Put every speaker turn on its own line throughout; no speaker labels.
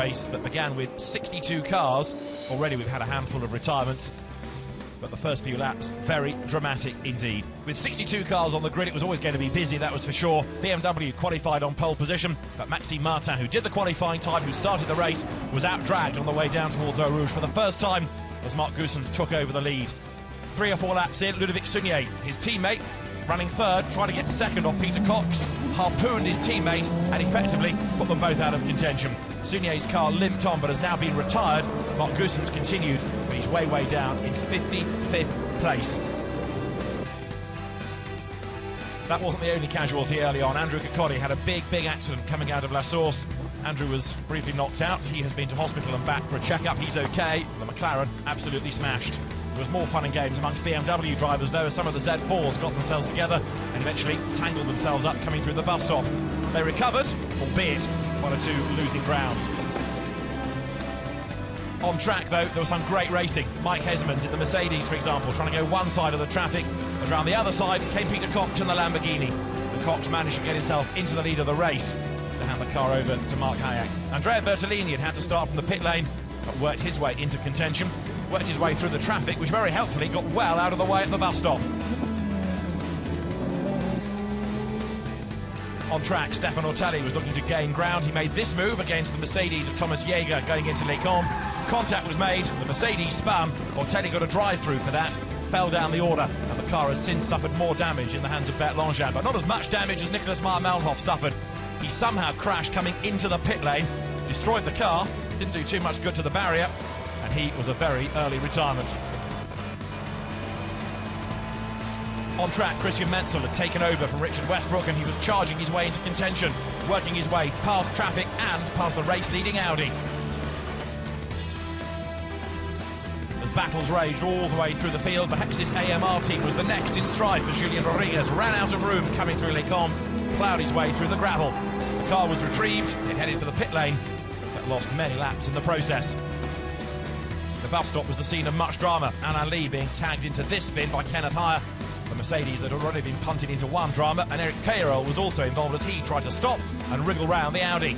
race that began with 62 cars. Already we've had a handful of retirements, but the first few laps, very dramatic indeed. With 62 cars on the grid, it was always going to be busy, that was for sure. BMW qualified on pole position, but Maxime Martin, who did the qualifying time, who started the race, was out-dragged on the way down towards Eau Rouge for the first time as Marc Goossens took over the lead. 3 or 4 laps in, Ludovic Sunier, his teammate, running third, trying to get second off Peter Cox, harpooned his teammate and effectively put them both out of contention. Sunier's car limped on but has now been retired. Marc Goossens continued, but he's way down in 55th place. That wasn't the only casualty early on. Andrew Cocconi had a big accident coming out of La Source. Andrew was briefly knocked out. He has been to hospital and back for a checkup. He's okay. The McLaren absolutely smashed. There was more fun and games amongst BMW drivers, though, as some of the Z4s got themselves together and eventually tangled themselves up coming through the bus stop. They recovered, albeit one or two losing ground. On track, though, there was some great racing. Mike Hesmond in the Mercedes, for example, trying to go one side of the traffic, as around the other side came Peter Cox in the Lamborghini. And Cox managed to get himself into the lead of the race to hand the car over to Mark Hayek. Andrea Bertolini had to start from the pit lane, but worked his way into contention. Worked his way through the traffic, which very helpfully got well out of the way at the bus stop. On track, Stefan Ortelli was looking to gain ground. He made this move against the Mercedes of Thomas Jaeger going into Les Combes. Contact was made, the Mercedes spun. Ortelli got a drive-through for that, fell down the order, and the car has since suffered more damage in the hands of Bert Langevin, but not as much damage as Nicolas Meyer-Melnhof suffered. He somehow crashed coming into the pit lane, destroyed the car, didn't do too much good to the barrier, and he was a very early retirement. On track, Christian Menzel had taken over from Richard Westbrook and he was charging his way into contention, working his way past traffic and past the race-leading Audi. As battles raged all the way through the field, the Hexis AMR team was the next in stride for Julien Rodriguez, ran out of room coming through Les Combes, ploughed his way through the gravel. The car was retrieved, it headed for the pit lane, but lost many laps in the process. The bus stop was the scene of much drama, Alain Lee being tagged into this spin by Kenneth Heyer. The Mercedes that had already been punted into one drama, and Eric Cairol was also involved as he tried to stop and wriggle round the Audi.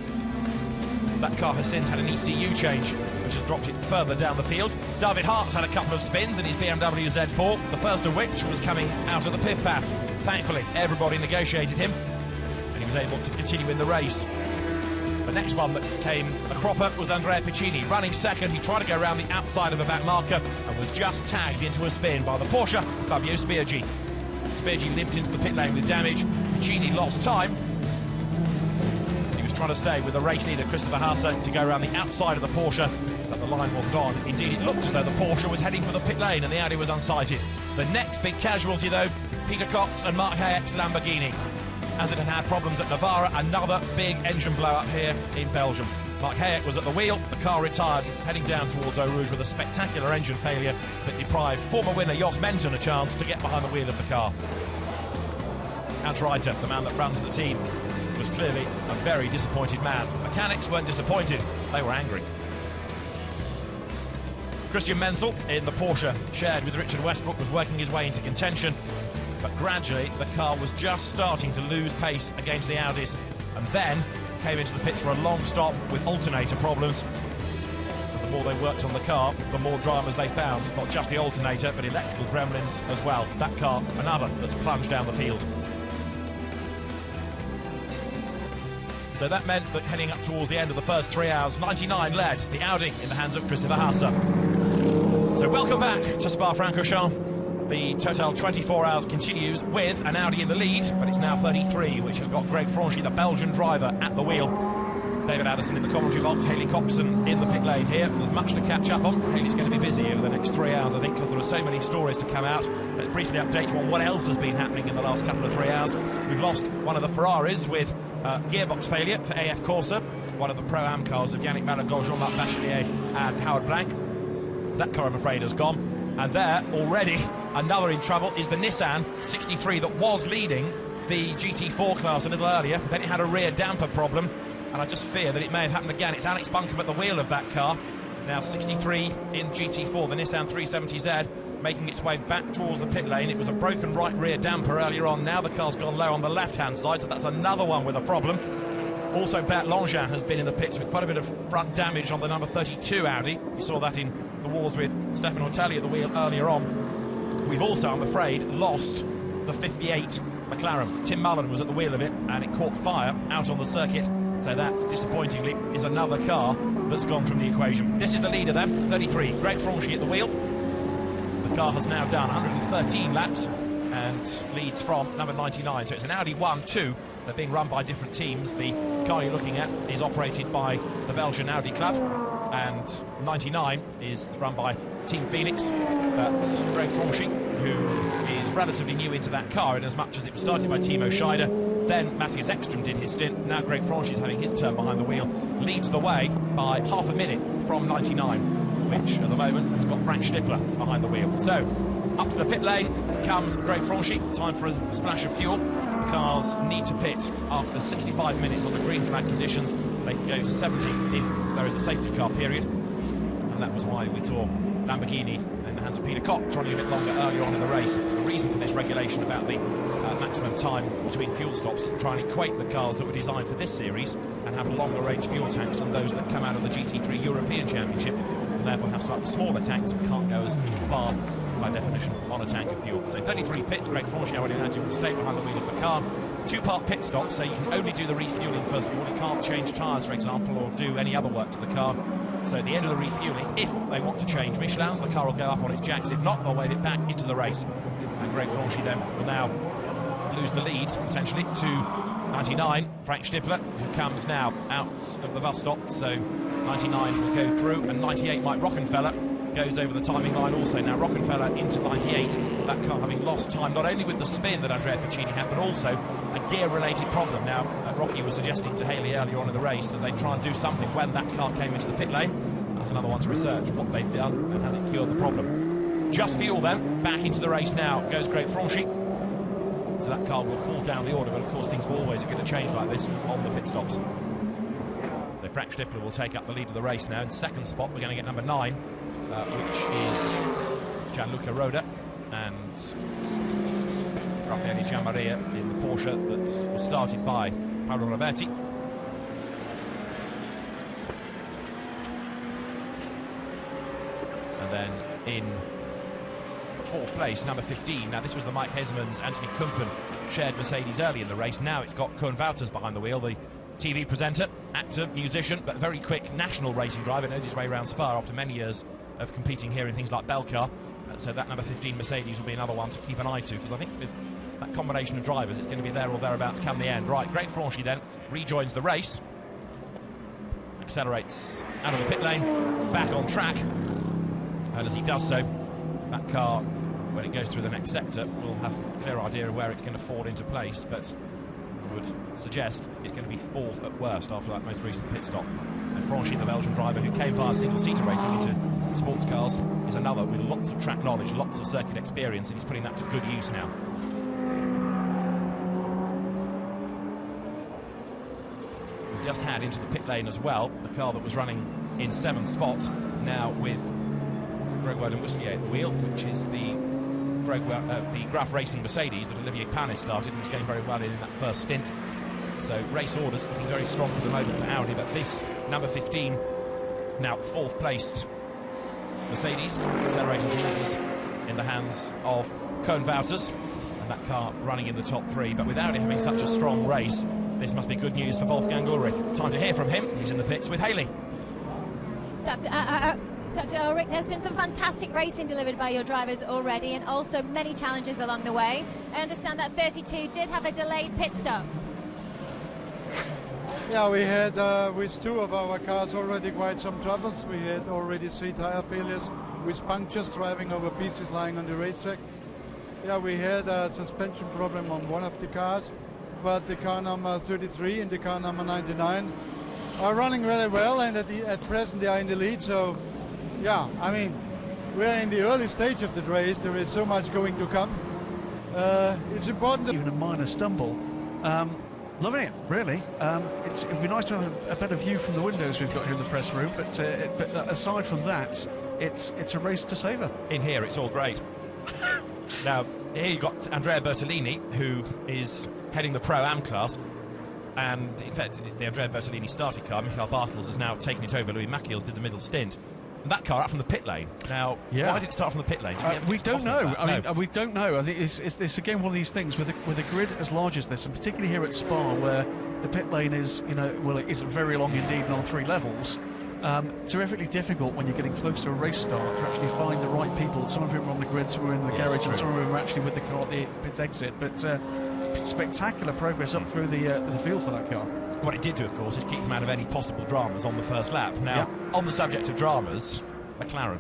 That car has since had an ECU change, which has dropped it further down the field. David Hart had a couple of spins in his BMW Z4, the first of which was coming out of the pit path. Thankfully, everybody negotiated him, and he was able to continue in the race. The next one that came a cropper was Andrea Piccini. Running second, he tried to go around the outside of a back marker and was just tagged into a spin by the Porsche, Fabio Spiergi. Spiergi limped into the pit lane with damage. Piccini lost time. He was trying to stay with the race leader, Christopher Haase, to go around the outside of the Porsche, but the line wasn't on. Indeed, it looked as though the Porsche was heading for the pit lane and the Audi was unsighted. The next big casualty, though, Peter Cox and Mark Hayek's Lamborghini. As it had had problems at Navarra, another big engine blow-up here in Belgium. Mark Hayek was at the wheel, the car retired, heading down towards Eau Rouge with a spectacular engine failure that deprived former winner Jos Menton a chance to get behind the wheel of the car. Hans Reiter, the man that runs the team, was clearly a very disappointed man. Mechanics weren't disappointed, they were angry. Christian Menzel in the Porsche shared with Richard Westbrook was working his way into contention, but gradually the car was just starting to lose pace against the Audis, and then came into the pits for a long stop with alternator problems. And the more they worked on the car, the more dramas they found. Not just the alternator, but electrical gremlins as well. That car, another that's plunged down the field. So that meant that heading up towards the end of the first 3 hours, 99 led the Audi in the hands of Christopher Haase. So welcome back to Spa-Francorchamps. The Total 24 Hours continues with an Audi in the lead, but it's now 33, which has got Greg Franchi, the Belgian driver, at the wheel. David Addison in the commentary box, Haley Coxon in the pit lane here. There's much to catch up on. Haley's going to be busy over the next 3 hours, I think, because there are so many stories to come out. Let's briefly update you on what else has been happening in the last couple of 3 hours. We've lost one of the Ferraris with gearbox failure for AF Corsa, one of the Pro-Am cars of Yannick Malagon, Jean-Marc Bachelier and Howard Blank. That car, I'm afraid, has gone. And there, already, another in trouble is the Nissan 63 that was leading the GT4 class a little earlier. Then it had a rear damper problem, and I just fear that it may have happened again. It's Alex Buncombe at the wheel of that car. Now 63 in GT4, the Nissan 370Z, making its way back towards the pit lane. It was a broken right rear damper earlier on. Now the car's gone low on the left-hand side, so that's another one with a problem. Also, Bert Langin has been in the pits with quite a bit of front damage on the number 32 Audi. You saw that in the wars with Stefano Telli at the wheel earlier on. We've also, I'm afraid, lost the 58 McLaren. Tim Mullen was at the wheel of it, and it caught fire out on the circuit. So that, disappointingly, is another car that's gone from the equation. This is the leader then, 33, Greg Franchi at the wheel. The car has now done 113 laps and leads from number 99. So it's an Audi 1-2. They're being run by different teams. The car you're looking at is operated by the Belgian Audi Club, and 99 is run by Team Phoenix. But Greg Franchi, who is relatively new into that car, in as much as it was started by Timo Scheider, then Matthias Ekström did his stint. Now Greg Franchi is having his turn behind the wheel, leads the way by half a minute from 99, which at the moment has got Frank Stippler behind the wheel. So up to the pit lane comes Greg Franchi. Time for a splash of fuel. The cars need to pit after 65 minutes on the green flag conditions. They can go to 70 if there is a safety car period, and that was why we saw Lamborghini in the hands of Peter Koch running a bit longer earlier on in the race. The reason for this regulation about the maximum time between fuel stops is to try and equate the cars that were designed for this series and have longer range fuel tanks than those that come out of the GT3 European Championship, and therefore have slightly smaller tanks and can't go as far by definition on a tank of fuel. So 33 pits, Greg Franchi, I would imagine, will stay behind the wheel of the car. Two-part pit stop, so you can only do the refuelling first of all. You can't change tyres, for example, or do any other work to the car. So at the end of the refuelling, if they want to change Michelin's, the car will go up on its jacks. If not, they'll wave it back into the race. And Greg Franchi then will now lose the lead, potentially, to 99, Frank Stippler, who comes now out of the bus stop. So 99 will go through, and 98, Mike Rockenfeller, goes over the timing line also. Now Rockenfeller into 98, that car having lost time not only with the spin that Andrea Piccini had, but also a gear-related problem. Now Rocky was suggesting to Haley earlier on in the race that they'd try and do something when that car came into the pit lane. That's another one to research, what they've done and has it cured the problem. Just fuel then, back into the race now goes Greg Franchi. So that car will fall down the order, but of course things will always get a change like this on the pit stops. So Frank Stippler will take up the lead of the race now. In second spot we're going to get number 9, which is Gianluca Roda and Raffaele Gianmaria in the Porsche that was started by Paolo Roberti. And then in fourth place, number 15. Now this was the Mike Hesmans, Anthony Kumpen shared Mercedes early in the race. Now it's got Koen Wouters behind the wheel, the TV presenter, actor, musician, but very quick national racing driver. Knows his way around Spa after many years of competing here in things like Belcar. So that number 15 Mercedes will be another one to keep an eye to, because I think with that combination of drivers it's going to be there or thereabouts come the end. Right, Greg Franchi then rejoins the race, accelerates out of the pit lane, back on track, and as he does so, that car, when it goes through the next sector, will have a clear idea of where it's going to fall into place, but I would suggest it's going to be fourth at worst after that most recent pit stop. And Franchi, the Belgian driver who came via single-seater racing into sports cars, is another with lots of track knowledge, lots of circuit experience, and he's putting that to good use now. We just had into the pit lane as well the car that was running in 7th spot, now with Gregoire Lemoussier at the wheel, which is the Graf Racing Mercedes that Olivier Panis started and was going very well in that first stint. So race orders looking very strong for the moment for Audi, but this number 15, now 4th placed Mercedes, accelerating towards in the hands of Koen Wouters, and that car running in the top 3. But with Audi having such a strong race, this must be good news for Wolfgang Ulrich. Time to hear from him. He's in the pits with Haley.
Dr. Ulrich, there's been some fantastic racing delivered by your drivers already, and also many challenges along the way. I understand that 32 did have a delayed pit stop.
Yeah, we had with 2 of our cars already quite some troubles. We had already 3 tire failures with punctures driving over pieces lying on the racetrack. Yeah, we had a suspension problem on one of the cars, but the car number 33 and the car number 99 are running really well, and at present they are in the lead. So yeah, I mean, we're in the early stage of the race. There is so much going to come. It's important that
even a minor stumble. Loving it, really. It'd be nice to have a better view from the windows we've got here in the press room, but aside from that, it's a race to savour.
In here, it's all great. Now, here you've got Andrea Bertolini, who is heading the Pro-Am class. And in fact, it's the Andrea Bertolini started car. Michael Bartels has now taken it over. Louis Machiels did the middle stint. And that car up from the pit lane. Now, why did it start from the pit lane?
We don't know. I mean, we don't know. I think it's again one of these things with a grid as large as this, and particularly here at Spa, where the pit lane is, it is very long indeed and on 3 levels. Terrifically difficult when you're getting close to a race start to actually find the right people. Some of them are on the grid, some are in the garage, and some of them are actually with the car at the pit exit. But spectacular progress up through the field for that car.
What it did do, of course, is keep them out of any possible dramas on the first lap. Now, on the subject of dramas, McLaren,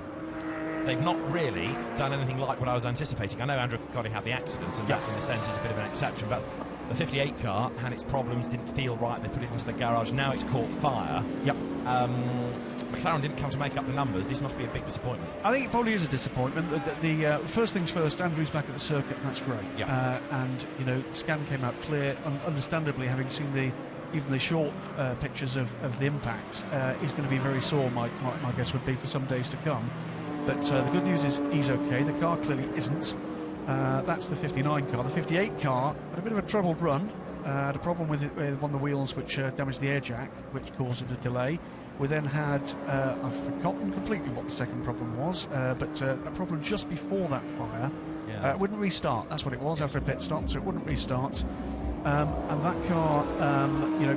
they've not really done anything like what I was anticipating. I know Andrew Cocconi had the accident, and that in a sense is a bit of an exception, but the 58 car had its problems, didn't feel right, they put it into the garage, now it's caught fire. McLaren didn't come to make up the numbers. This must be a big disappointment.
I think it probably is a disappointment. The first things first, Andrew's back at the circuit, and that's great. And the scan came out clear, understandably, having seen even the short pictures of the impact. He's going to be very sore, my guess would be, for some days to come. But the good news is he's okay. The car clearly isn't. That's the 59 car. The 58 car had a bit of a troubled run. Had a problem with one of the wheels which damaged the air jack, which caused it a delay. We then had, I've forgotten completely what the second problem was, but a problem just before that fire. It wouldn't restart. That's what it was after a pit stop, so it wouldn't restart. And that car,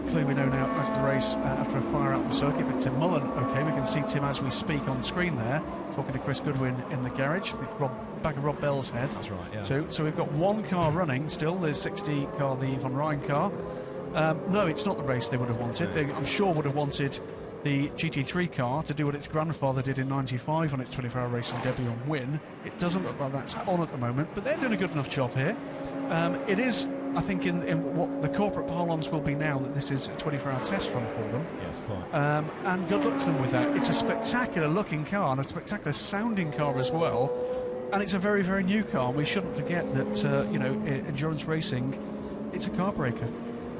clearly we know now after the race, after a fire out the circuit. But Tim Mullen, okay, we can see Tim as we speak on screen there, talking to Chris Goodwin in the garage, back of Rob Bell's head.
That's right, yeah.
So we've got one car running still, the 60 car, the Von Ryan car. No, it's not the race they would have wanted. They, I'm sure, would have wanted the GT3 car to do what its grandfather did in '95 on its 24-hour racing debut and win. It doesn't look like that's on at the moment, but they're doing a good enough job here. It is, I think, in what the corporate parlance will be now, that this is a 24-hour test run for them.
Yes, quite.
And good luck to them with that. It's a spectacular looking car and a spectacular sounding car as well. And it's a very, very new car. And we shouldn't forget that, endurance racing, it's a car breaker.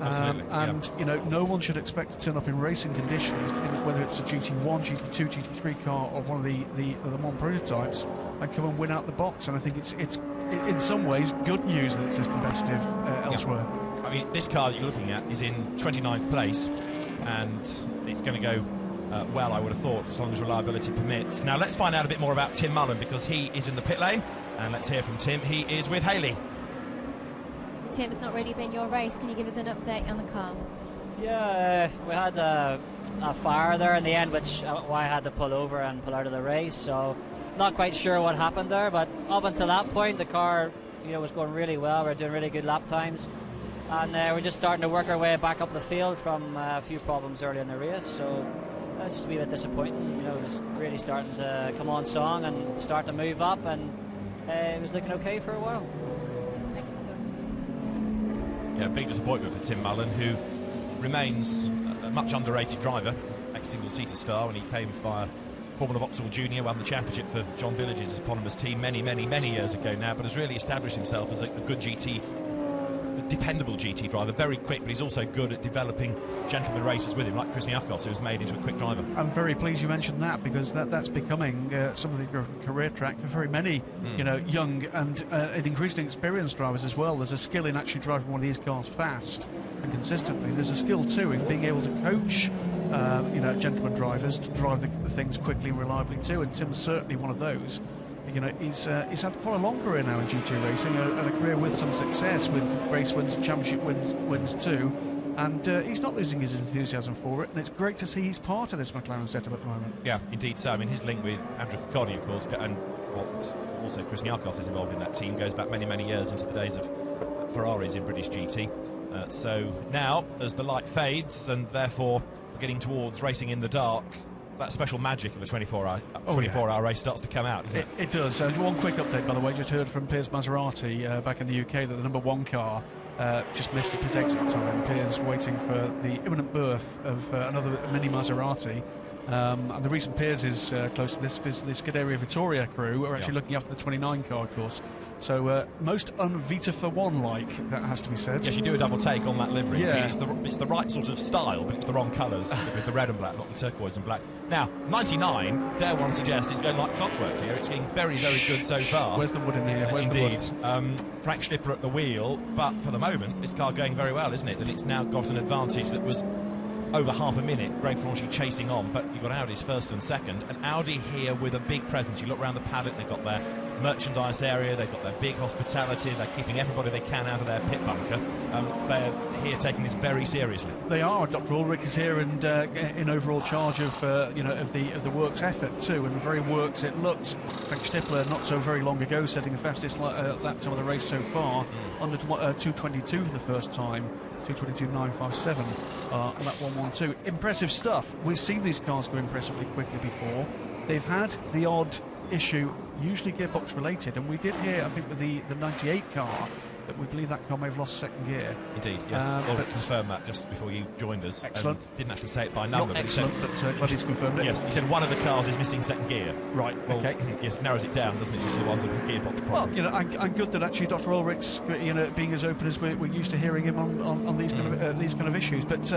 Absolutely,
no one should expect to turn up in racing conditions, whether it's a GT1, GT2, GT3 car or one of the Le Mans prototypes, and come and win out the box. And I think it's in some ways good news that it's as competitive elsewhere.
I mean, this car that you're looking at is in 29th place, and it's going to go well, I would have thought, as long as reliability permits. Now let's find out a bit more about Tim Mullen, because he is in the pit lane, and let's hear from Tim. He is with Haley.
Tim, it's not really been your race. Can you give us an update on the car?
Yeah, we had a fire there in the end, which why I had to pull over and pull out of the race. So not quite sure what happened there, but up until that point, the car was going really well. We were doing really good lap times, and we're just starting to work our way back up the field from a few problems early in the race. So it's just a wee bit disappointing. It was really starting to come on song and start to move up, and it was looking okay for a while.
Yeah, big disappointment for Tim Mullen, who remains a much underrated driver, ex-single-seater star when he came via Formula Vauxhall Junior, won the championship for John Village's eponymous team many years ago now, but has really established himself as a good GT, a dependable GT driver, very quick, but he's also good at developing gentleman racers with him, like Chris Niakos, who's made into a quick driver.
I'm very pleased you mentioned that, because that's becoming some of the career track for very many, young and increasingly experienced drivers as well. There's a skill in actually driving one of these cars fast and consistently. There's a skill too in being able to coach, gentleman drivers to drive the things quickly and reliably too. And Tim's certainly one of those. He's had quite a long career now in GT racing, and a career with some success, with race wins, championship wins too. And he's not losing his enthusiasm for it, and it's great to see he's part of this McLaren setup at the moment.
Yeah, indeed so. I mean, his link with Andrew Cocconi, of course, and also Chris Niakos is involved in that team, goes back many years into the days of Ferraris in British GT. So now, as the light fades, and therefore we're getting towards racing in the dark, that special magic of a 24-hour race starts to come out, doesn't it?
It does. One quick update, by the way, just heard from Piers Maserati back in the UK that the number 1 car just missed the pit exit time. Piers waiting for the imminent birth of another mini Maserati, And the reason Piers is close to this is the Scuderia Vittoria crew are actually looking after the 29 car, of course. So most un-Vita for one-like, that has to be said.
Yes, you do a double take on that livery.
Yeah.
It's the right sort of style, but it's the wrong colours with the red and black, not the turquoise and black. Now, 99, dare one suggest, is going like clockwork here. It's getting very, very good so far.
Where's the wood in here? Where's
Indeed.
the wood?
Frank Schnipper at the wheel, but for the moment, this car going very well, isn't it? And it's now got an advantage that was over half a minute. Greg Franchi chasing on, but you've got Audi's first and second, and Audi here with a big presence. You look around the paddock, they've got their merchandise area, they've got their big hospitality, they're keeping everybody they can out of their pit bunker. They're here taking this very seriously.
They are. Dr. Ulrich is here and in overall charge of of the works effort too, and very works it looks. Frank Schnippler not so very long ago setting the fastest lap time of the race so far, under 2:22 for the first time. 2:22.957 on that 112. Impressive stuff. We've seen these cars go impressively quickly before. They've had the odd issue, usually gearbox related, and we did hear, I think, with the 98 car, that we believe that car may have lost second gear.
Indeed, yes. Ulrich confirmed that just before you joined us.
Excellent.
Didn't actually say it by number.
Not excellent, but glad he's confirmed it.
Yes, he said one of the cars is missing second gear.
Right,
well,
okay.
Yes, narrows it down, doesn't it, to the ones with gearbox problems.
Well, I'm good that actually Dr. Ulrich's, being as open as we're used to hearing him on these kind of issues. But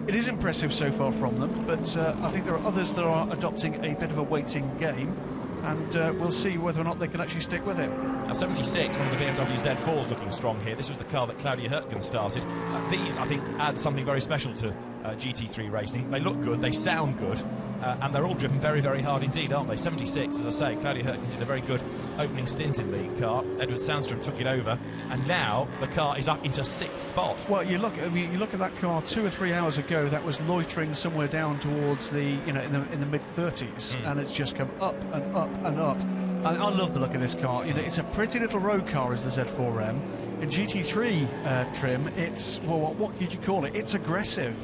it is impressive so far from them. But I think there are others that are adopting a bit of a waiting game. And we'll see whether or not they can actually stick with it.
Now 76, one of the BMW Z4s looking strong here. This was the car that Claudia Hürtgen started. These, I think, add something very special to GT3 racing. They look good, they sound good, and they're all driven very, very hard indeed, aren't they? 76, as I say, Claudia Hürtgen did a very good opening stint in the car. Edward Sandstrom took it over, and now the car is up into 6th spot.
Well, you look at that car 2 or 3 hours ago. That was loitering somewhere down towards the in the mid 30s, and it's just come up and up and up. And I love the look of this car. It's a pretty little road car, is the Z4M. In GT3 trim, it's, well, what could you call it? It's aggressive.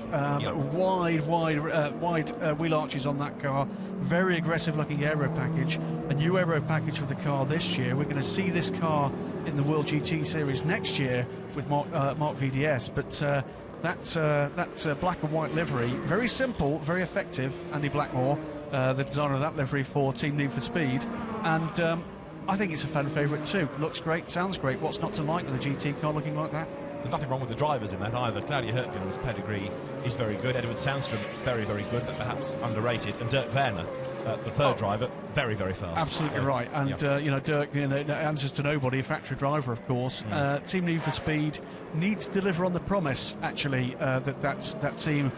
Wide wheel arches on that car. Very aggressive looking aero package. A new aero package for the car this year. We're going to see this car in the World GT Series next year with Mark VDS. But that black and white livery, very simple, very effective. Andy Blackmore, the designer of that livery for Team Need for Speed. And I think it's a fan favourite too. Looks great, sounds great. What's not to like with a GT car looking like that?
There's nothing wrong with the drivers in that either. Claudia Hürtgen's pedigree is very good. Edward Sandstrom, very, very good, but perhaps underrated. And Dirk Werner, the third driver, very, very fast.
Absolutely right. And Dirk, answers to nobody, a factory driver, of course. Team Need for Speed need to deliver on the promise, actually, that team,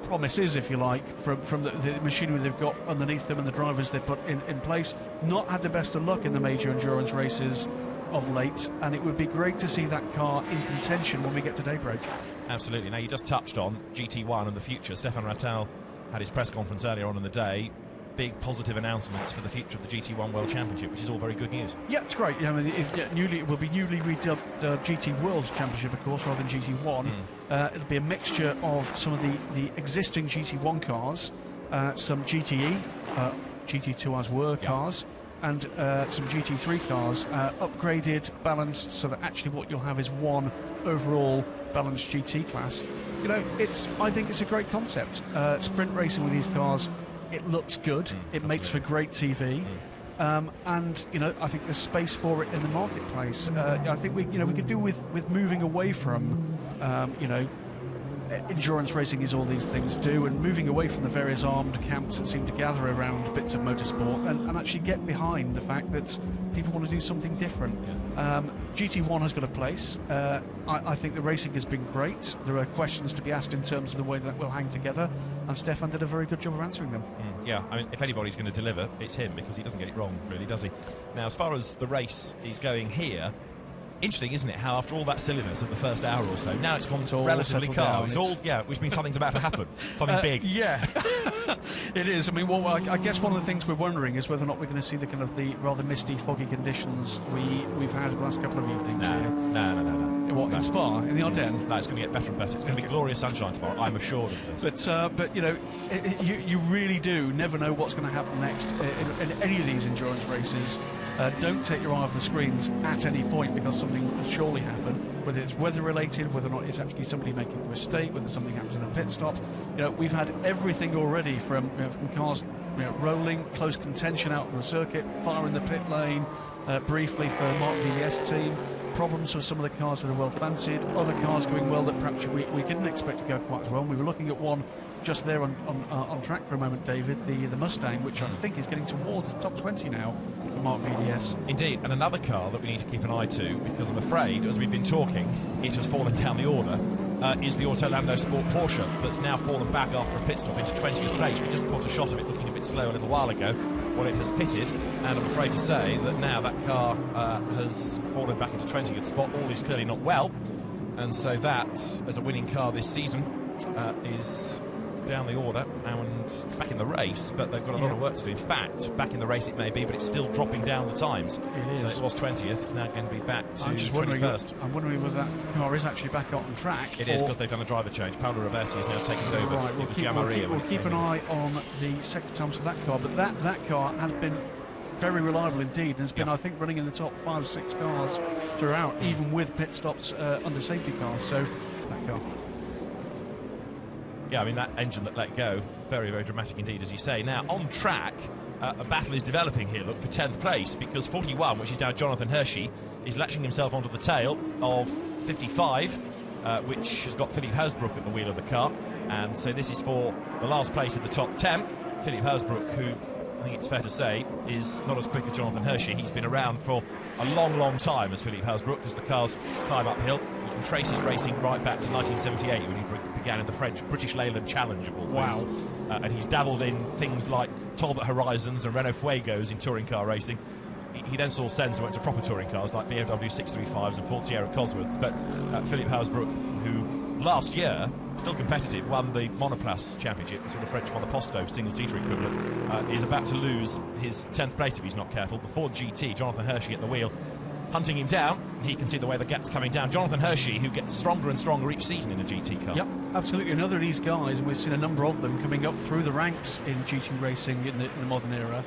promises, if you like, from the machinery they've got underneath them and the drivers they've put in place. Not had the best of luck in the major endurance races of late, and it would be great to see that car in contention when we get to daybreak.
Absolutely. Now, you just touched on GT1 and the future. Stefan Rattal had his press conference earlier on in the day. Big positive announcements for the future of the GT1 World Championship, which is all very good news. Yeah, it's great. It will be newly redubbed GT World Championship, of course, rather than GT1. It'll be a mixture of some of the existing GT1 cars, some GTE, GT2 as were cars, and some GT3 cars, upgraded, balanced, so that actually what you'll have is one overall balanced GT class. I think it's a great concept. Sprint racing with these cars, it looks good. It makes for great TV, and I think there's space for it in the marketplace. I think we could do with moving away from endurance racing is all these things do, and moving away from the various armed camps that seem to gather around bits of motorsport, and actually get behind the fact that people want to do something different. GT1 has got a place. I think the racing has been great. There are questions to be asked in terms of the way that will hang together, and Stefan did a very good job of answering them. Yeah, I mean, if anybody's going to deliver, it's him, because he doesn't get it wrong, really, does he? Now, as far as the race is going here, interesting, isn't it, how after all that silliness of the first hour or so, now it's gone relatively calm. It's all, which means something's about to happen. Something big.
Yeah, it is. I mean, I guess one of the things we're wondering is whether or not we're going to see the rather misty, foggy conditions we've had the last couple of evenings here.
No.
What, in Spa, in the Ardennes?
No, it's going to get better and better. It's going to be glorious sunshine tomorrow, I'm assured of this.
But you know, you really do never know what's going to happen next in any of these endurance races. Don't take your eye off the screens at any point, because something will surely happen, whether it's weather related, whether or not it's actually somebody making a mistake, whether something happens in a pit stop. You know, we've had everything already from cars rolling, close contention out on the circuit, fire in the pit lane, briefly for Mark VDS team, problems with some of the cars that are well fancied, other cars going well that perhaps we didn't expect to go quite as well. We were looking at one just there on track for a moment, David, the Mustang, which I think is getting towards the top 20 now for Mark VDS.
Indeed, and another car that we need to keep an eye to, because I'm afraid, as we've been talking, it has fallen down the order, is the Autolando Sport Porsche, that's now fallen back after a pit stop into 20th place. We just caught a shot of it looking a bit slow a little while ago. Well, it has pitted, and I'm afraid to say that now that car has fallen back into 20th spot. All is clearly not well, and so that, as a winning car this season, is down the order and back in the race, but they've got a lot of work to do. In fact, back in the race it may be, but it's still dropping down the times.
It is.
So it was 20th, it's now going to be back to
I'm just
21st.
I'm wondering whether that car is actually back on track.
It is, because they've done a driver change. Paolo Roberti has now taken over.
Right, we'll keep an eye on the sector times for that car, but that car has been very reliable indeed, and has been, I think, running in the top 5 or 6 cars throughout, even with pit stops under safety cars. So that car.
Yeah, I mean, that engine that let go, very, very dramatic indeed, as you say. Now, on track, a battle is developing here, look, for 10th place, because 41, which is now Jonathan Hershey, is latching himself onto the tail of 55, which has got Philippe Hersbruck at the wheel of the car. And so this is for the last place in the top 10. Philippe Hersbruck, who, I think it's fair to say, is not as quick as Jonathan Hershey. He's been around for a long, long time as Philippe Hersbruck, as the cars climb uphill. You can trace his racing right back to 1978, when he began in the British Leyland Challenge of all things. Wow. And he's dabbled in things like Talbot Horizons and Renault Fuegos in touring car racing. He then saw sense and went to proper touring cars like BMW 635s and Ford Sierra Cosworths. But Philippe Hersbruck, who last year, still competitive, won the Monoplace Championship, the sort of French Monoposto single-seater equivalent, is about to lose his 10th place if he's not careful. The Ford GT, Jonathan Hershey at the wheel, hunting him down. He can see the way the gap's coming down. Jonathan Hershey, who gets stronger and stronger each season in a GT car.
Yep, absolutely. Another of these guys, and we've seen a number of them coming up through the ranks in GT racing in the modern era.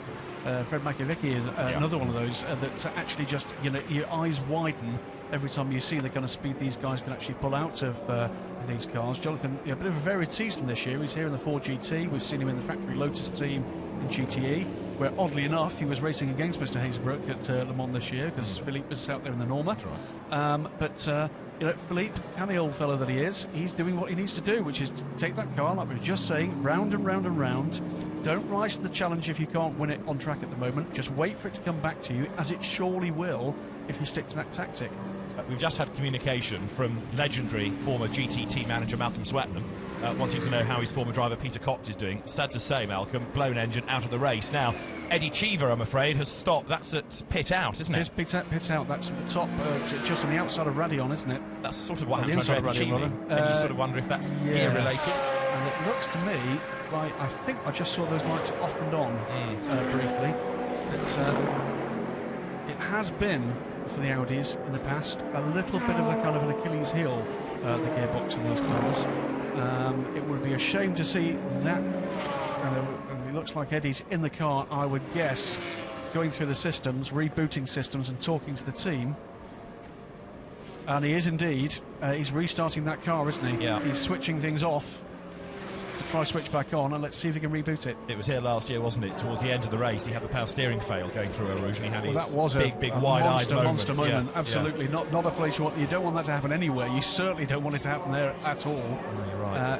Fred Makoviecki is another one of those that's actually just, your eyes widen every time you see the kind of speed these guys can actually pull out of these cars. Jonathan, a bit of a varied season this year. He's here in the Ford GT. We've seen him in the factory Lotus team in GTE, where oddly enough he was racing against Mr. Hersbruck at Le Mans this year, because Philippe was out there in the Norma. But Philippe, canny old fellow that he is, he's doing what he needs to do, which is to take that car, like we were just saying, round and round and round. Don't rise to the challenge if you can't win it on track at the moment. Just wait for it to come back to you, as it surely will if you stick to that tactic.
We've just had communication from legendary former GT team manager Malcolm Swetnam, wanting to know how his former driver Peter Cox is doing. Sad to say, Malcolm, blown engine, out of the race. Now, Eddie Cheever, I'm afraid, has stopped. That's at pit out, isn't it?
It is pit out. That's the top, just on the outside of Radion, isn't it?
That's sort of what happened to Eddie Cheever. And you sort of wonder if that's gear-related.
And it looks to me like, I think I just saw those lights off and on briefly. It has been, for the Audis in the past, a little bit of a kind of an Achilles heel, the gearbox in these cars. It would be a shame to see that. And it looks like Eddie's in the car, I would guess, going through the systems, rebooting systems and talking to the team. And he is indeed. He's restarting that car, isn't he?
Yeah.
He's switching things off to try switch back on, and let's see if he can reboot it.
It was here last year, wasn't it? Towards the end of the race, he had the power steering fail going through Eau Rouge, and he had his
that was
big wide-eyed
monster moment.
Yeah.
Absolutely,
yeah.
Not a place you don't want that to happen anywhere. You certainly don't want it to happen there at all.
No, you're right.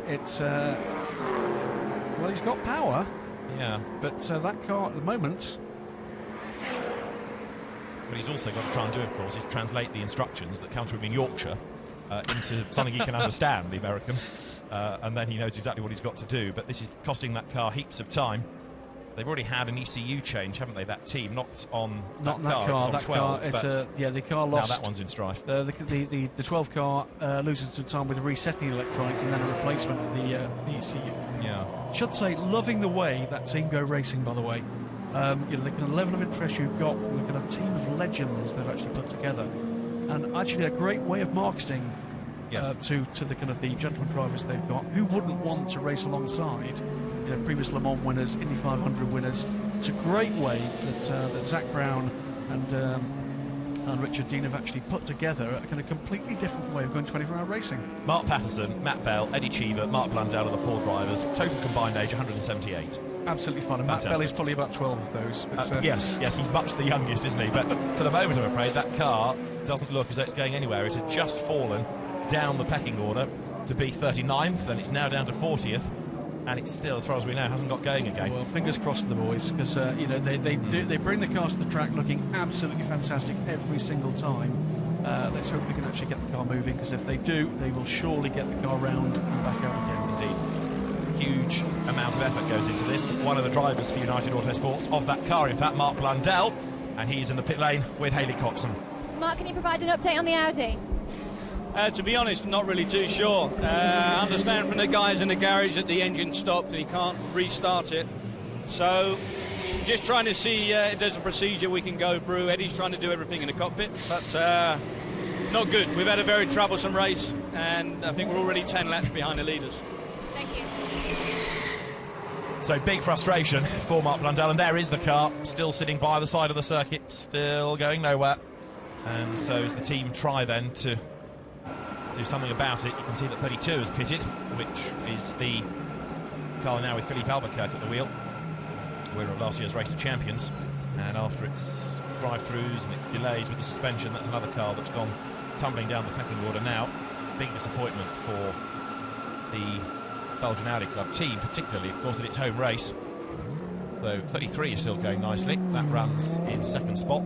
Well, he's got power.
Yeah,
but that car at the moment.
What he's also got to try and do, of course, is translate the instructions that come to him in Yorkshire into something he can understand, the American, and then he knows exactly what he's got to do. But this is costing that car heaps of time. They've already had an ECU change, haven't they, that team? Not on that car.
That
12,
car, the car lost.
Now that one's in strife.
The 12 car loses some time with resetting the electronics and then a replacement for the ECU.
Yeah.
Should say, loving the way that team go racing, by the way. The kind of level of interest you've got from the kind of team of legends they've actually put together. and actually a great way of marketing to the kind of the gentleman drivers they've got, who wouldn't want to race alongside, you know, previous Le Mans winners, Indy 500 winners. It's a great way that Zach Brown and Richard Dean have actually put together a kind of completely different way of going 24-hour racing.
Mark Patterson, Matt Bell, Eddie Cheever, Mark Blundell are the 4 drivers. Total combined age 178.
Absolutely fun. And Matt Bell is probably about 12 of those.
Yes, he's much the youngest, isn't he? But for the moment, I'm afraid, that car doesn't look as though it's going anywhere. It had just fallen down the pecking order to be 39th, and it's now down to 40th. And it's still, as far as we know, hasn't got going again.
Well, fingers crossed for the boys, because you know they bring the cars to the track looking absolutely fantastic every single time. Let's hope they can actually get the car moving, because if they do, they will surely get the car round and back out again.
Indeed, huge amount of effort goes into this. One of the drivers for United Autosports of that car, in fact, Mark Blundell, and he's in the pit lane with Hayley Coxon.
Mark, can you provide an update on the Audi?
To be honest, I'm not really too sure. I understand from the guys in the garage that the engine stopped and he can't restart it. So, just trying to see if there's a procedure we can go through. Eddie's trying to do everything in the cockpit, but not good. We've had a very troublesome race, and I think we're already 10 laps behind the leaders.
Thank you.
So big frustration for Mark Blundell, and there is the car, still sitting by the side of the circuit, still going nowhere. And so as the team try then to do something about it, you can see that 32 has pitted, which is the car now with Philippe Albuquerque at the wheel, winner of last year's Race to Champions. And after its drive-throughs and its delays with the suspension, that's another car that's gone tumbling down the pecking order now. Big disappointment for the Belgian Audi Club team, particularly, of course, in its home race. So 33 is still going nicely. That runs in second spot.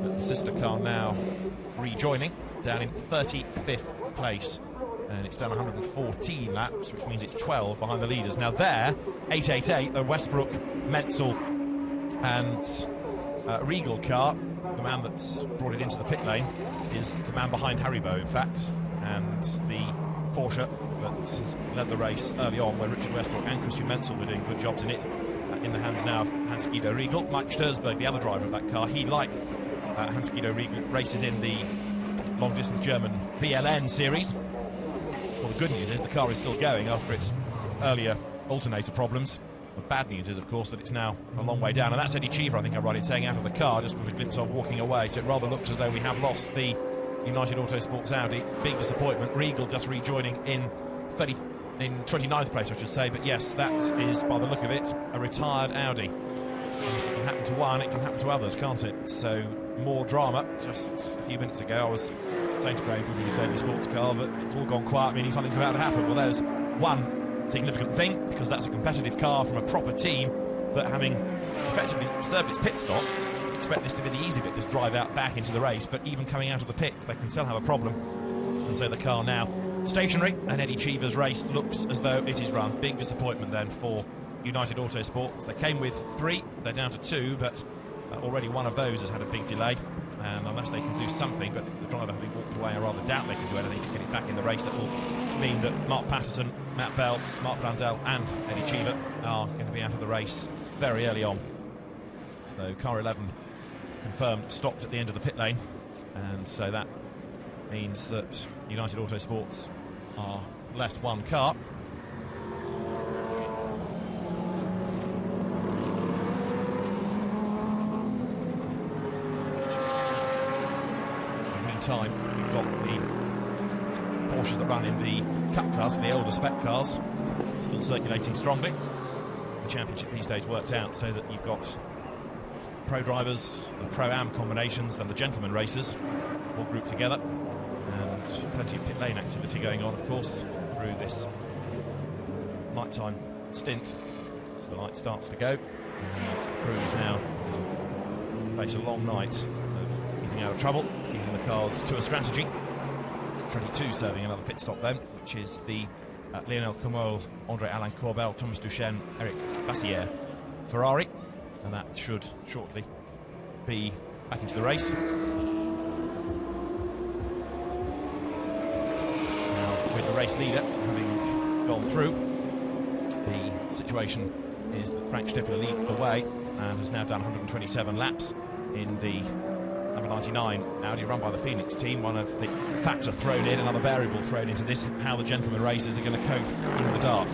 But the sister car now rejoining, down in 35th place. And it's done 114 laps, which means it's 12 behind the leaders. Now there, 888, the Westbrook, Menzel and Regal car, the man that's brought it into the pit lane, is the man behind Haribo, in fact. And the Porsche that has led the race early on, where Richard Westbrook and Christian Menzel were doing good jobs in it, in the hands now of Hans-Guido Riegel. Mike Sturzberg, the other driver of that car, he, like Hans-Guido Riegel, races in the long-distance German VLN series. Well, the good news is the car is still going after its earlier alternator problems. The bad news is, of course, that it's now a long way down, and that's Eddie Cheever, I think I'm right in saying, out of the car, just with a glimpse of walking away. So it rather looks as though we have lost the United Autosports Audi. Big disappointment. Regal just rejoining in 29th place, I should say. But yes, that is, by the look of it, a retired Audi. It can happen to one, it can happen to others, can't it? So more drama. Just a few minutes ago, I was saying to Graham, with the daily sports car, but it's all gone quiet, meaning something's about to happen. Well, there's one significant thing, because that's a competitive car from a proper team that, having effectively served its pit stop, expect this to be the easy bit, this drive out back into the race. But even coming out of the pits, they can still have a problem. And so the car now stationary, and Eddie Cheever's race looks as though it is run. Big disappointment then for United Autosports. They came with 3, they're down to 2, but already one of those has had a big delay. And unless they can do something, but the driver having walked away, I rather doubt they can do anything to get it back in the race, that will mean that Mark Patterson, Matt Bell, Mark Blundell and Eddie Cheever are going to be out of the race very early on. So car 11 confirmed stopped at the end of the pit lane, and so that means that United Autosports are less one car. Time we've got the Porsches that run in the Cup class, the older spec cars, still circulating strongly. The championship these days worked out so that you've got pro drivers, the pro-am combinations, and the gentleman racers all grouped together, and plenty of pit lane activity going on, of course, through this nighttime stint as the light starts to go. And the crews now face a long night of keeping out of trouble, keeping the cars to a strategy. 22 serving another pit stop then, which is the Lionel Comol, André-Alain Corbel, Thomas Duchesne, Eric Bassière Ferrari, and that should shortly be back into the race. Now, with the race leader having gone through, the situation is that Frank Stippler leads the way and has now done 127 laps in the number 99 Audi, run by the Phoenix team. One of the factor thrown in, another variable thrown into this, how the gentleman racers are going to cope in the dark.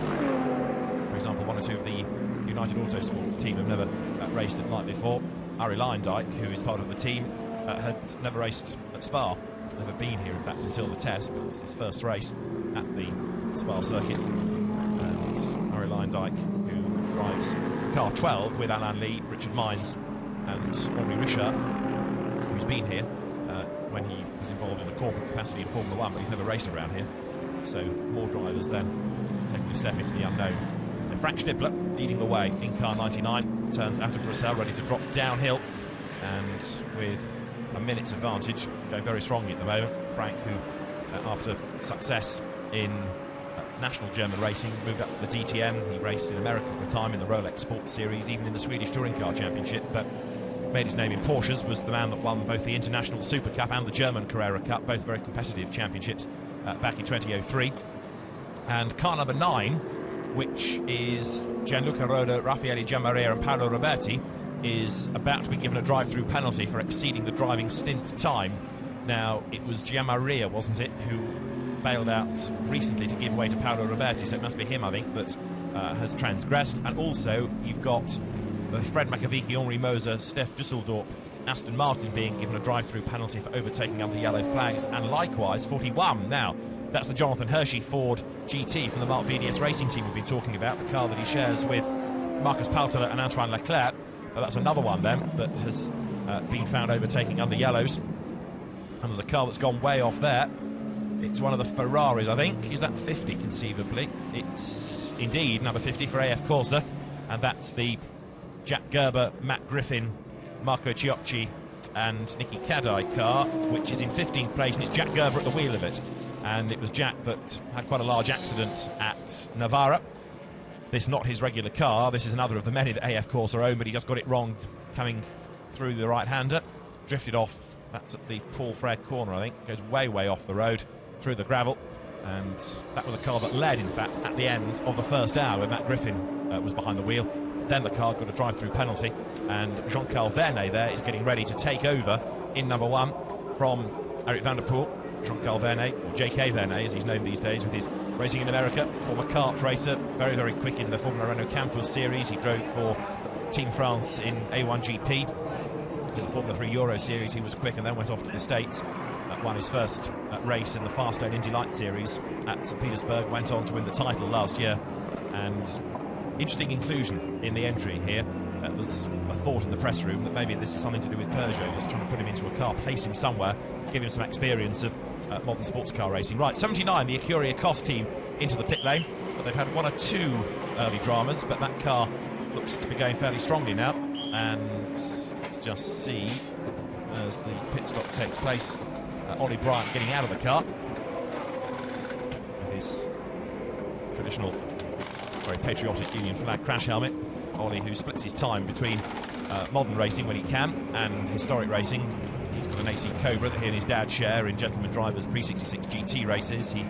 For example, one or two of the United Autosports team have never raced at night before. Arie Luijendijk, who is part of the team, had never raced at Spa, never been here in fact until the test, but it was his first race at the Spa circuit. And Arie Luijendijk, who drives car 12 with Alain Lee, Richard Mines and Henri Richard, who's been here when he was involved in a corporate capacity in Formula 1, but he's never raced around here. So more drivers then taking a step into the unknown. So Frank Stippler leading the way in car 99, turns out of Brussels, ready to drop downhill, and with a minute's advantage, going very strongly at the moment. Frank, who after success in national German racing, moved up to the DTM. He raced in America for a time in the Rolex Sports Series, even in the Swedish Touring Car Championship, but made his name in Porsches, was the man that won both the International Super Cup and the German Carrera Cup, both very competitive championships back in 2003. And car number 9, which is Gianluca Roda, Raffaele Giammaria and Paolo Roberti, is about to be given a drive-through penalty for exceeding the driving stint time. Now, it was Giammaria, wasn't it, who bailed out recently to give way to Paolo Roberti, so it must be him, I think, that has transgressed. And also, you've got Fred Makovici, Henri Moser, Steph Dusseldorp, Aston Martin being given a drive-through penalty for overtaking under yellow flags, and likewise 41. Now, that's the Jonathan Hershey Ford GT from the Marc VDS Racing team we've been talking about, the car that he shares with Marcus Paltela and Antoine Leclerc. But that's another one then that has been found overtaking under yellows. And there's a car that's gone way off there. It's one of the Ferraris, I think. Is that 50, conceivably? It's indeed number 50 for AF Corsa, and that's the Jack Gerber, Matt Griffin, Marco Ciocci and Nicky Kadai car, which is in 15th place, and it's Jack Gerber at the wheel of it. And it was Jack that had quite a large accident at Navarra. This is not his regular car, this is another of the many that AF Corsa own, but he just got it wrong coming through the right-hander, drifted off. That's at the Paul Frere corner, I think. Goes way, way off the road, through the gravel. And that was a car that led, in fact, at the end of the first hour, where Matt Griffin was behind the wheel. Then the car got a drive-through penalty, and Jean-Carl Vernet there is getting ready to take over in number 1 from Eric van der Poel. Jean-Carl Vernet, or J.K. Vernet as he's known these days, with his racing in America, former kart racer, very, very quick in the Formula Renault Campos series. He drove for Team France in A1 GP. In the Formula 3 Euro series he was quick, and then went off to the States, won his first race in the Firestone Indy Light series at St Petersburg, went on to win the title last year. And interesting inclusion in the entry here. There's a thought in the press room that maybe this is something to do with Peugeot, just trying to put him into a car, place him somewhere, give him some experience of modern sports car racing. Right, 79, the Ecurie Cost team into the pit lane, but they've had 1 or 2 early dramas, but that car looks to be going fairly strongly now. And let's just see, as the pit stop takes place, Ollie Bryant getting out of the car with his traditional, very patriotic Union flag crash helmet. Ollie, who splits his time between modern racing when he can and historic racing. He's got an AC Cobra that he and his dad share in Gentleman Drivers Pre-66 GT races. He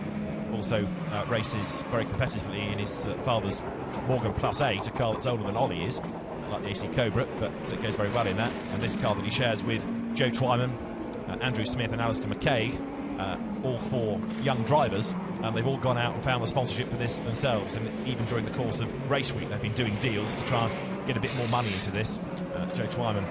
also races very competitively in his father's Morgan Plus 8, a car that's older than Ollie is, like the AC Cobra, but it goes very well in that. And this car that he shares with Joe Twyman, Andrew Smith and Alistair McKay, all 4 young drivers, and they've all gone out and found the sponsorship for this themselves. And even during the course of race week, they've been doing deals to try and get a bit more money into this. Joe Twyman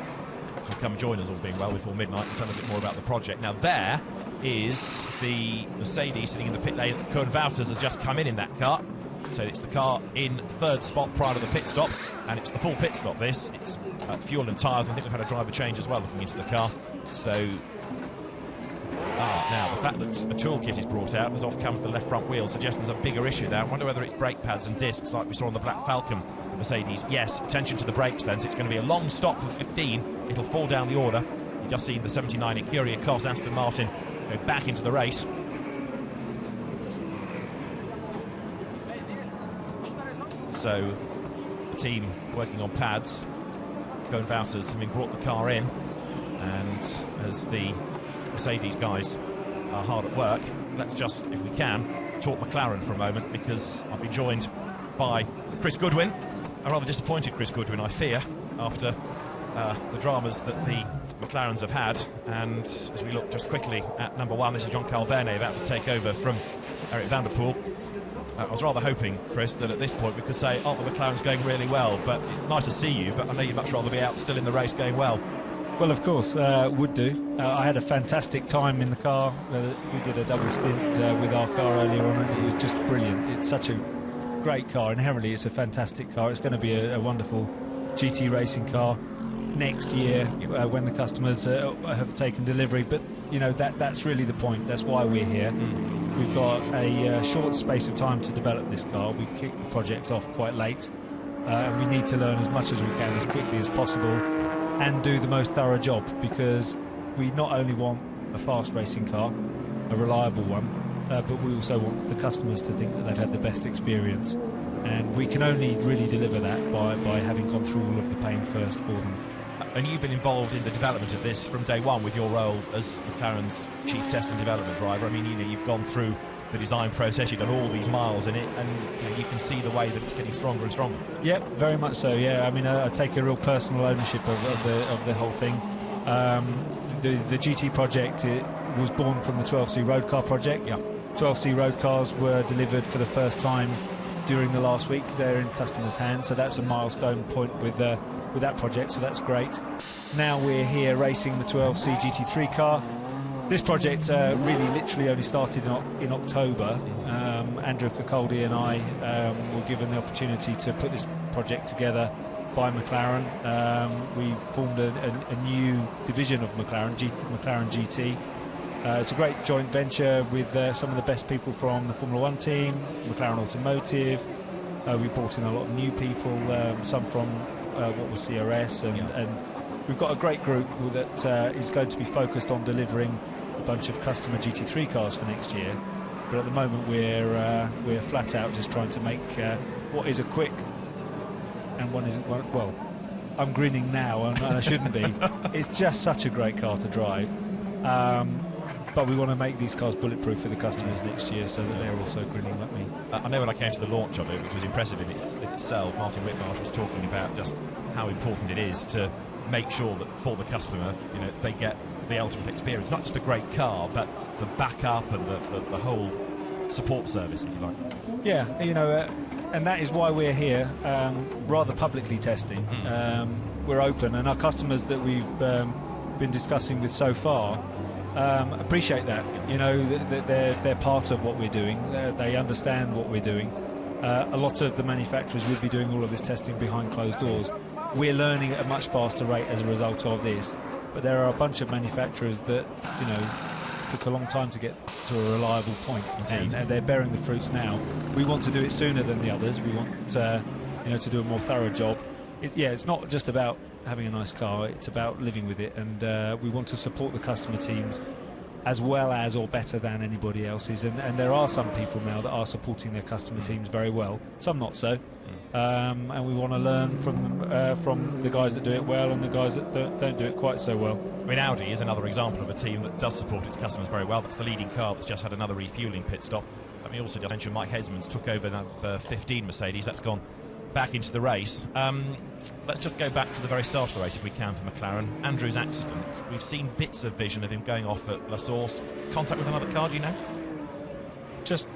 will come join us, all being well, before midnight and tell a bit more about the project. Now there is the Mercedes sitting in the pit lane. Koen Wouters has just come in that car, so it's the car in 3rd spot prior to the pit stop, and it's the full pit stop this. It's fuel and tyres, and I think we've had a driver change as well looking into the car. So now the fact that a toolkit is brought out as off comes the left front wheel suggests there's a bigger issue there. I wonder whether it's brake pads and discs like we saw on the Black Falcon Mercedes. Yes, attention to the brakes then, so it's going to be a long stop for 15. It'll fall down the order. You've just seen the 79 Ecurie Cost Aston Martin go back into the race. So the team working on pads. Koen Wouters having brought the car in, and as the Mercedes guys are hard at work, let's just, if we can, talk McLaren for a moment, because I'll be joined by Chris Goodwin, a rather disappointed Chris Goodwin, I fear, after the dramas that the McLarens have had. And as we look just quickly at number 1, this is Jean-Carl Vernet about to take over from Eric van der Poel. I was rather hoping, Chris, that at this point we could say, oh, the McLaren's going really well, but it's nice to see you, but I know you'd much rather be out still in the race going well.
Well, of course, would do. I had a fantastic time in the car. We did a double stint with our car earlier on, and it was just brilliant. It's such a great car. Inherently, it's a fantastic car. It's going to be a wonderful GT racing car next year when the customers have taken delivery. But, you know, that's really the point. That's why we're here. We've got a short space of time to develop this car. We kicked the project off quite late, and we need to learn as much as we can as quickly as possible and do the most thorough job, because we not only want a fast racing car, a reliable one, but we also want the customers to think that they've had the best experience, and we can only really deliver that by having gone through all of the pain first for them.
And you've been involved in the development of this from day one with your role as McLaren's chief test and development driver. I mean, you know, you've gone through the design process, you've done all these miles in it, and you know, you can see the way that it's getting stronger and stronger.
Yep, very much so. Yeah, I mean, I take a real personal ownership of the whole thing. The GT project, it was born from the 12C road car project.
Yep.
12C road cars were delivered for the first time during the last week. They're in customers' hands, so that's a milestone point with that project, so that's great. Now we're here racing the 12C GT3 car. This project really literally only started in October. Andrew Cicaldi and I were given the opportunity to put this project together by McLaren. We formed a new division of McLaren GT. It's a great joint venture with some of the best people from the Formula 1 team, McLaren Automotive. We brought in a lot of new people, some from what was CRS, and we've got a great group that is going to be focused on delivering a bunch of customer GT3 cars for next year. But at the moment we're flat out just trying to make what is a quick and one isn't. Well, I'm grinning now and I shouldn't be. It's just such a great car to drive. But we want to make these cars bulletproof for the customers next year, so that they're also grinning like me.
I know when I came to the launch of it, which was impressive in itself, Martin Whitmarsh was talking about just how important it is to make sure that for the customer, you know, they get the ultimate experience, not just a great car, but the backup and the whole support service, if you like.
Yeah, you know, and that is why we're here, rather publicly testing. We're open, and our customers that we've been discussing with so far appreciate that. You know, that they're part of what we're doing. They understand what we're doing. A lot of the manufacturers would be doing all of this testing behind closed doors. We're learning at a much faster rate as a result of this, but there are a bunch of manufacturers that, you know, took a long time to get to a reliable point, and they're bearing the fruits now. We want to do it sooner than the others. We want you know, to do a more thorough job. It's not just about having a nice car, it's about living with it, and we want to support the customer teams as well as or better than anybody else's, and there are some people now that are supporting their customer teams very well, some not so, and we want to learn from the guys that do it well and the guys that don't do it quite so well.
I mean, Audi is another example of a team that does support its customers very well. That's the leading car that's just had another refuelling pit stop. Let me also just mention Mike Hesmans took over number 15 Mercedes. That's gone back into the race. Let's just go back to the very start of the race if we can for McLaren. Andrew's accident, we've seen bits of vision of him going off at La Source. Contact with another car, do you know?
Just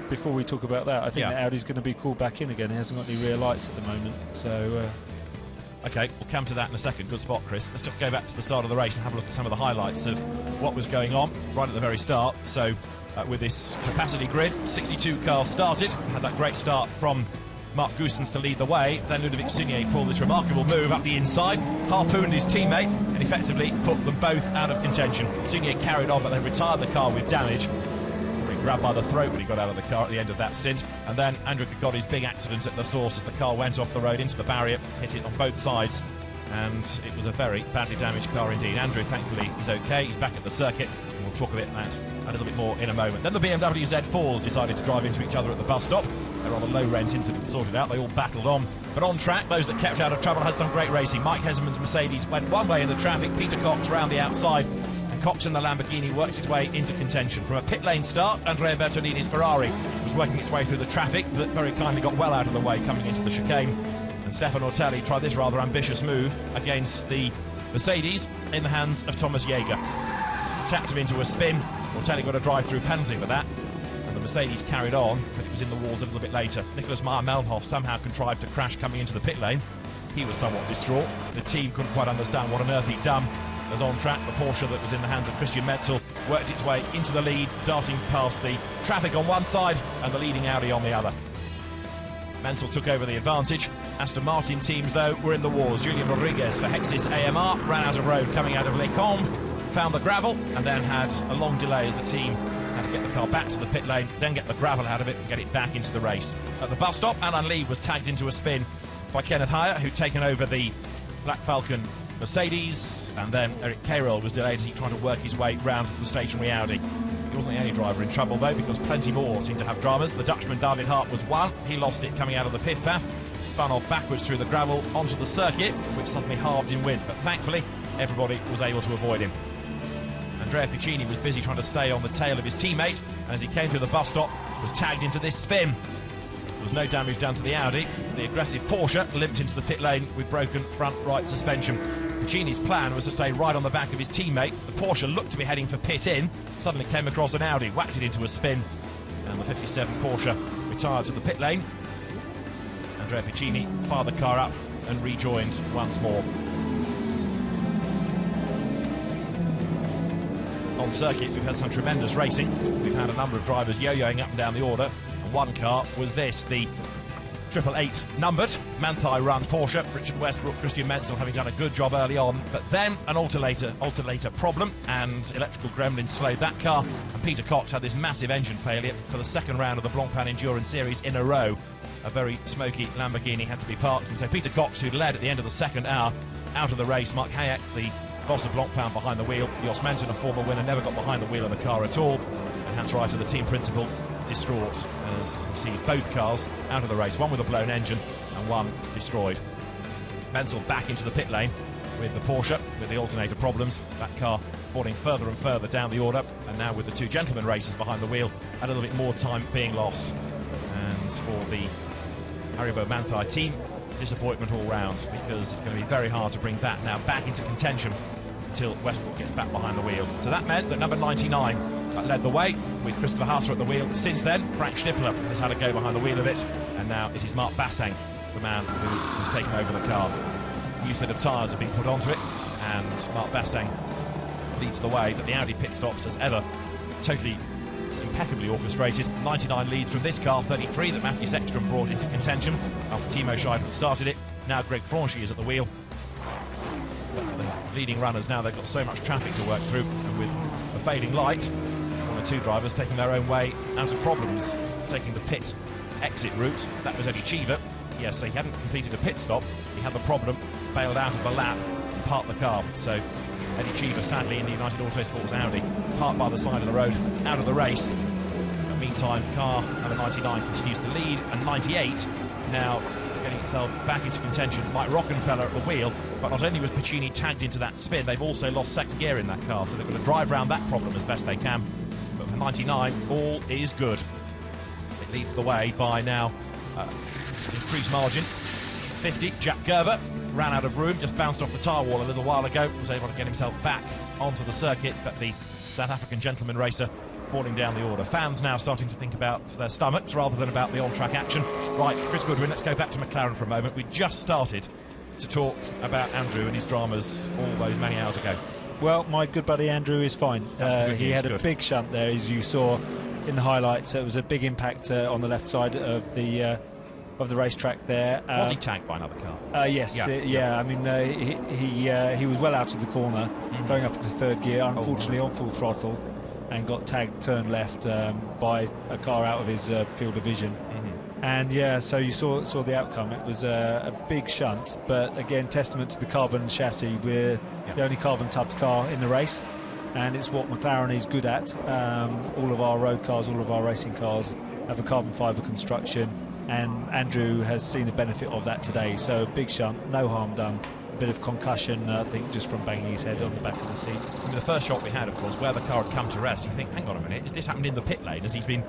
before we talk about that, I think that Audi's going to be called back in again. He hasn't got any rear lights at the moment, so
OK, we'll come to that in a second. Good spot, Chris. Let's just go back to the start of the race and have a look at some of the highlights of what was going on right at the very start. So with this capacity grid, 62 cars started, had that great start from Mark Goossens to lead the way. Then Ludovic Signet pulled this remarkable move up the inside, harpooned his teammate, and effectively put them both out of contention. Signet carried on, but they retired the car with damage. Probably grabbed by the throat when he got out of the car at the end of that stint. And then Andrew Cicaldi's big accident at La Source as the car went off the road into the barrier, hit it on both sides, and it was a very badly damaged car indeed. Andrew, thankfully, is OK. He's back at the circuit, and we'll talk about that a little bit more in a moment. Then the BMW Z4s decided to drive into each other at the bus stop. Their rather low-rent incident sorted out, they all battled on. But on track, those that kept out of trouble had some great racing. Mike Hesmans' Mercedes went one way in the traffic, Peter Cox round the outside, and Cox in the Lamborghini worked its way into contention. From a pit lane start, Andrea Bertolini's Ferrari was working its way through the traffic, but very kindly got well out of the way coming into the chicane. And Stefano Ortelli tried this rather ambitious move against the Mercedes in the hands of Thomas Jaeger. Tapped him into a spin. Ortelli got a drive-through penalty for that, and the Mercedes carried on, but it was in the walls a little bit later. Nicholas Meyer-Melnhof somehow contrived to crash coming into the pit lane. He was somewhat distraught. The team couldn't quite understand what on earth he'd done. As on track, the Porsche that was in the hands of Christian Metzel worked its way into the lead, darting past the traffic on one side and the leading Audi on the other. Menzel took over the advantage. Aston Martin teams, though, were in the wars. Julian Rodriguez for Hexis AMR ran out of road coming out of Les Combes, found the gravel, and then had a long delay as the team had to get the car back to the pit lane, then get the gravel out of it and get it back into the race. At the bus stop, Alain Lee was tagged into a spin by Kenneth Heyer, who'd taken over the Black Falcon Mercedes, and then Eric Cairol was delayed as he tried to work his way round the stationary Audi. He wasn't the only driver in trouble, though, because plenty more seemed to have dramas. The Dutchman David Hart was one. He lost it coming out of the pit path, spun off backwards through the gravel onto the circuit, which suddenly halved in wind, but thankfully everybody was able to avoid him. Andrea Piccini was busy trying to stay on the tail of his teammate, and as he came through the bus stop, was tagged into this spin. There was no damage done to the Audi. The aggressive Porsche limped into the pit lane with broken front right suspension. Piccini's plan was to stay right on the back of his teammate. The Porsche looked to be heading for pit in, suddenly came across an Audi, whacked it into a spin, and the 57 Porsche retired to the pit lane. Andrea Piccini fired the car up and rejoined once more. On circuit, we've had some tremendous racing. We've had a number of drivers yo-yoing up and down the order, and one car was this, the 888 numbered Manthey run Porsche. Richard Westbrook, Christian Metzel having done a good job early on, but then an alternator problem, and electrical gremlins slowed that car, and Peter Cox had this massive engine failure for the second round of the Blancpain Endurance Series in a row. A very smoky Lamborghini had to be parked, and so Peter Cox, who led at the end of the second hour, out of the race. Mark Hayek, the boss of Blancpain, behind the wheel. Jos Menton, a former winner, never got behind the wheel of the car at all, and Hans Reiter, the team principal, distraught as he sees both cars out of the race, one with a blown engine and one destroyed. Menzel back into the pit lane with the Porsche with the alternator problems, that car falling further and further down the order, and now with the two gentlemen racers behind the wheel, a little bit more time being lost. And for the Haribo Manthey team, disappointment all round, because it's going to be very hard to bring that now back into contention until Westbrook gets back behind the wheel. So that meant that number 99 led the way with Christopher Haase at the wheel. Since then, Frank Stippler has had a go behind the wheel of it, and now it is Mark Bassang, the man who has taken over the car. A new set of tyres have been put onto it, and Mark Bassang leads the way. But the Audi pit stops, as ever, totally impeccably orchestrated. 99 leads from this car, 33 that Matthew Ekstrom brought into contention after Timo Scheidel started it. Now Greg Franchi is at the wheel. But the leading runners now, they've got so much traffic to work through, and with the fading light, one or two drivers taking their own way out of problems, taking the pit exit route. That was Eddie Cheever. Yes, so he hadn't completed a pit stop. He had the problem, bailed out of the lap and parked the car. So Eddie Cheever, sadly, in the United Autosports Audi, parked by the side of the road, out of the race. In the meantime, car number 99 continues to lead, and 98 now getting itself back into contention. Mike Rockenfeller at the wheel, but not only was Piccini tagged into that spin, they've also lost second gear in that car, so they've got to drive around that problem as best they can. But for 99, all is good. It leads the way by now increased margin. 50, Jack Gerber ran out of room, just bounced off the tyre wall a little while ago, was able to get himself back onto the circuit, but the South African gentleman racer falling down the order. Fans now starting to think about their stomachs rather than about the on-track action. Right, Chris Goodwin, let's go back to McLaren for a moment. We just started to talk about Andrew and his dramas all those many hours ago.
Well, my good buddy Andrew is fine. He had a big shunt there, as you saw in the highlights. It was a big impact on the left side of the racetrack there.
Was he tagged by another car?
Yes, I mean, he was well out of the corner, going up into third gear, unfortunately on full throttle, and got tagged turn left by a car out of his field of vision. And yeah, so you saw the outcome. It was a big shunt, but again, testament to the carbon chassis. We're the only carbon-tubbed car in the race, and it's what McLaren is good at. All of our road cars, all of our racing cars have a carbon fibre construction, and Andrew has seen the benefit of that today. So big shunt, no harm done. A bit of concussion, I think, just from banging his head on the back of the seat. I
mean, the first shot we had, of course, where the car had come to rest, you think, hang on a minute, has this happened in the pit lane? As he's been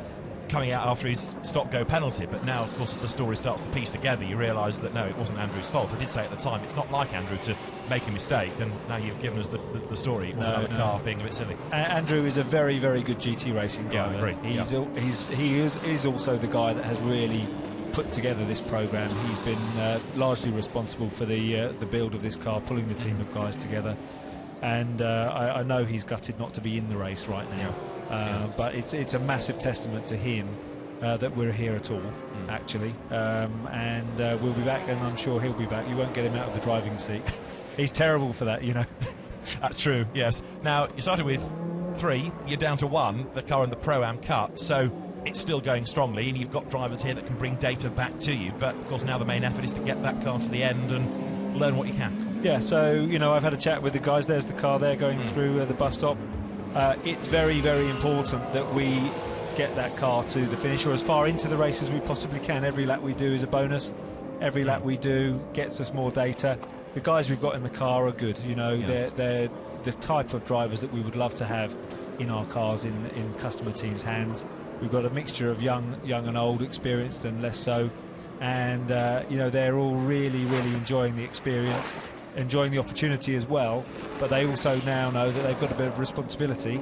coming out after his stop-go penalty. But now, of course, the story starts to piece together. You realise that, no, it wasn't Andrew's fault. I did say at the time, it's not like Andrew to make a mistake, and now you've given us the story. It was another car being a bit silly.
Andrew is a very, very good GT racing driver.
Yeah, I agree.
He is also the guy that has really put together this programme. He's been largely responsible for the build of this car, pulling the team of guys together. And I know he's gutted not to be in the race right now, but it's a massive testament to him that we're here at all, actually. And we'll be back, and I'm sure he'll be back. You won't get him out of the driving seat. He's terrible for that, you know.
That's true, yes. Now, you started with 3, you're down to 1, the car in the Pro-Am Cup, so it's still going strongly, and you've got drivers here that can bring data back to you. But, of course, now the main effort is to get that car to the end and learn what you can.
Yeah, so, you know, I've had a chat with the guys. There's the car there going through the bus stop. It's very, very important that we get that car to the finish, or as far into the race as we possibly can. Every lap we do is a bonus. Every lap we do gets us more data. The guys we've got in the car are good. You know, they're the type of drivers that we would love to have in our cars in customer teams' hands. We've got a mixture of young and old, experienced and less so. And, you know, they're all really, really enjoying the experience, enjoying the opportunity as well, but they also now know that they've got a bit of responsibility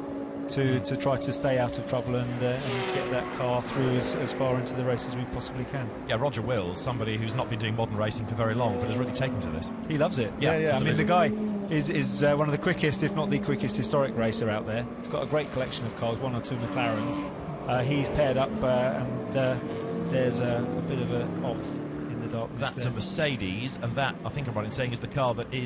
to try to stay out of trouble and get that car through as far into the race as we possibly can.
Yeah, Roger Wills, somebody who's not been doing modern racing for very long, but has really taken to this.
He loves it. Yeah. I mean, the guy is one of the quickest, if not the quickest, historic racer out there. He's got a great collection of cars, 1 or 2 McLarens. He's paired up, and there's a bit of a off in the darkness.
That's there. A Mercedes, and that, I think I'm right in saying, is the car that is